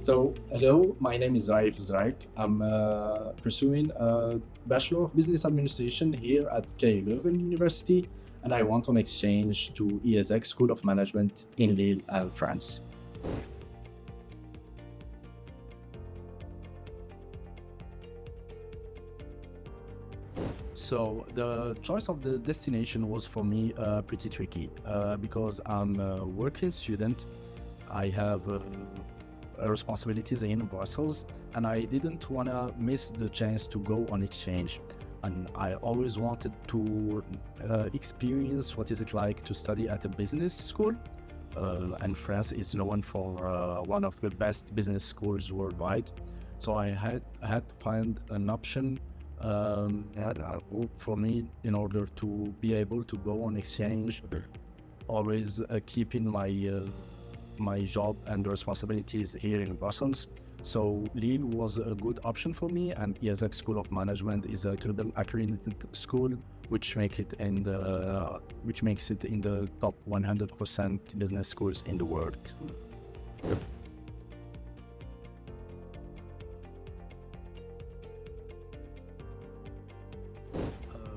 Hello, my name is Raif. I'm pursuing a Bachelor of Business Administration here at Leuven University, and I want on exchange to ESX School of Management in Lille, France. So the choice of the destination was for me pretty tricky because I'm a working student. I have responsibilities in Brussels, and I didn't want to miss the chance to go on exchange. And I always wanted to experience what is it like to study at a business school. And France is known for one of the best business schools worldwide. So I had to find an option for me in order to be able to go on exchange, always keeping my job and responsibilities here in Brussels. So Lille was a good option for me, and ESX School of Management is a global accredited school, which makes it in the top 100% business schools in the world.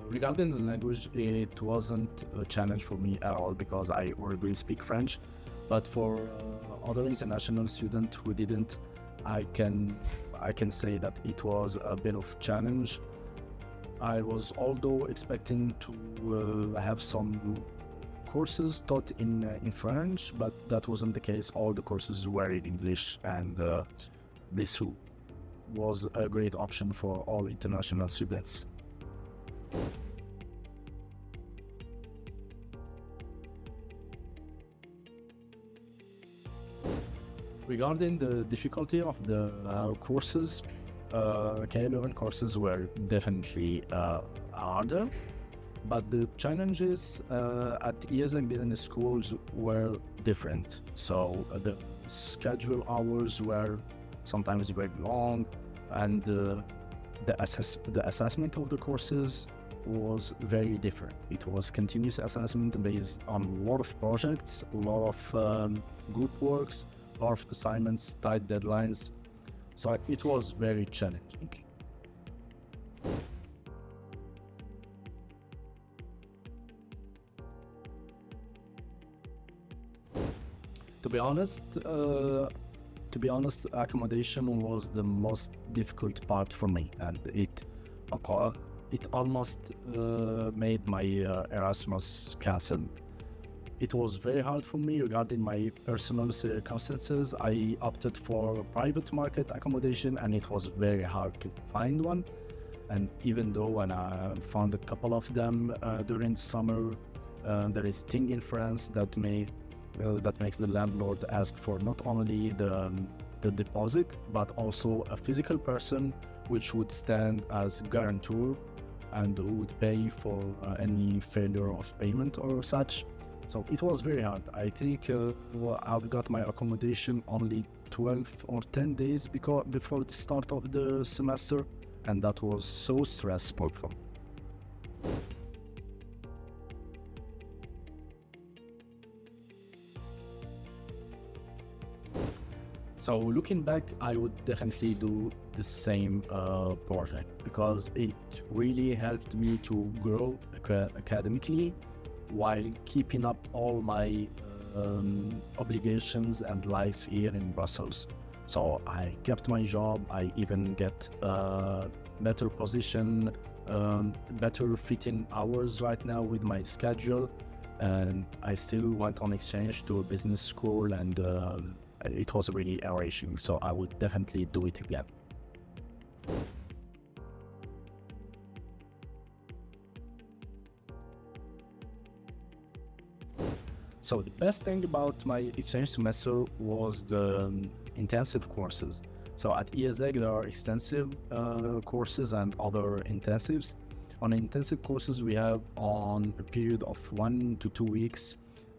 Regarding the language, it wasn't a challenge for me at all because I already speak French. But for other international students who didn't, I can say that it was a bit of challenge. I was although expecting to have some courses taught in French, but that wasn't the case. All the courses were in English, and this was a great option for all international students. Regarding the difficulty of the courses, K11 courses were definitely harder, but the challenges at ESM business schools were different. So the schedule hours were sometimes very long, and the assessment of the courses was very different. It was continuous assessment based on a lot of projects, a lot of group works, a lot of assignments, tight deadlines. So it was very challenging. To be honest, accommodation was the most difficult part for me, and it almost made my Erasmus cancel. It was very hard for me regarding my personal circumstances. I opted for private market accommodation, and it was very hard to find one. And even though when I found a couple of them during the summer, there is a thing in France that makes the landlord ask for not only the deposit, but also a physical person which would stand as guarantor and who would pay for any failure of payment or such. So it was very hard. I think I got my accommodation only 12 or 10 days before the start of the semester, and that was so stressful for me. So looking back, I would definitely do the same project because it really helped me to grow academically while keeping up all my obligations and life here in Brussels. So I kept my job. I even get a better position, better fitting hours right now with my schedule, and I still went on exchange to a business school, and it was really enriching. So I would definitely do it again. So the best thing about my exchange semester was the intensive courses. So at ESEG there are extensive courses and other intensives. On intensive courses we have on a period of 1 to 2 weeks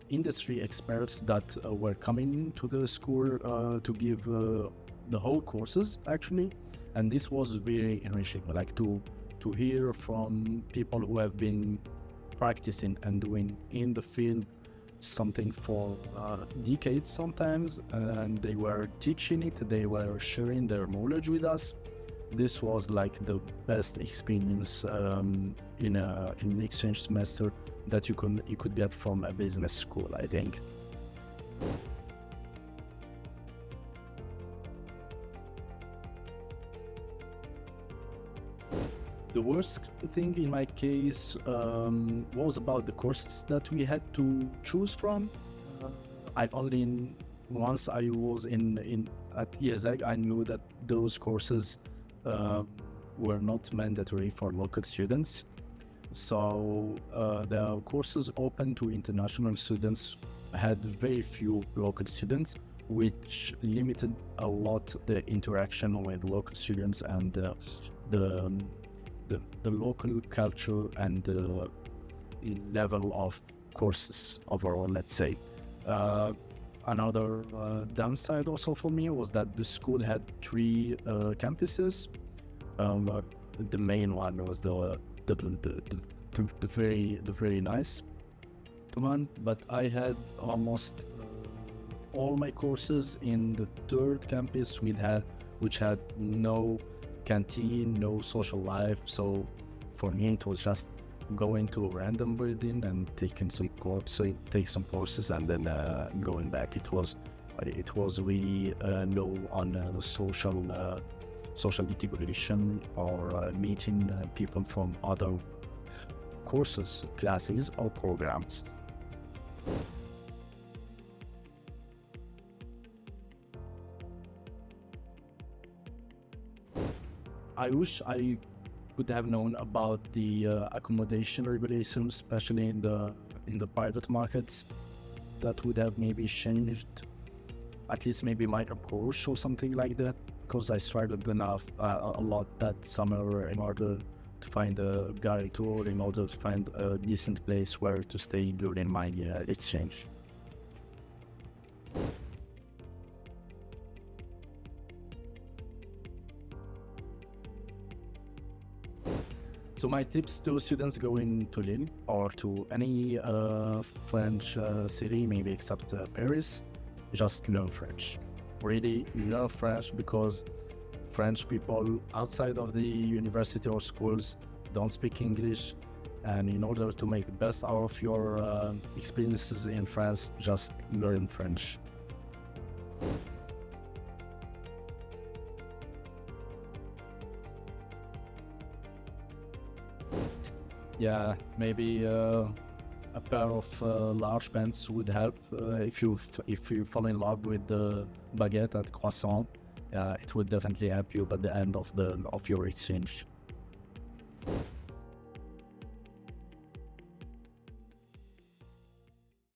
industry experts that were coming to the school to give the whole courses actually, and this was very enriching, like to hear from people who have been practicing and doing in the field something for decades sometimes, and they were teaching it, they were sharing their knowledge with us. This was like the best experience in an exchange semester that you could get from a business school, I think. The worst thing in my case was about the courses that we had to choose from. I only once I was in at ESEG, I knew that those courses were not mandatory for local students. So the courses open to international students had very few local students, which limited a lot the interaction with local students and the local culture and the level of courses overall, let's say. Another downside also for me was that the school had three campuses. The main one was the very nice one, but I had almost all my courses in the third campus which had no canteen, no social life. So for me it was just going to a random building and taking some courses and then going back. It was really low on the social integration or meeting people from other courses, classes or programs. I wish I could have known about the accommodation regulations, especially in the private markets. That would have maybe changed at least maybe my approach or something like that, because I struggled enough a lot that summer in order to find a guide tour, in order to find a decent place where to stay during my exchange. So my tips to students going to Lille or to any French city, maybe except Paris, just learn French. Really learn French, because French people outside of the university or schools don't speak English, and in order to make the best out of your experiences in France, just learn French. Yeah, maybe a pair of large pants would help if you fall in love with the baguette and croissant. It would definitely help you by the end of your exchange.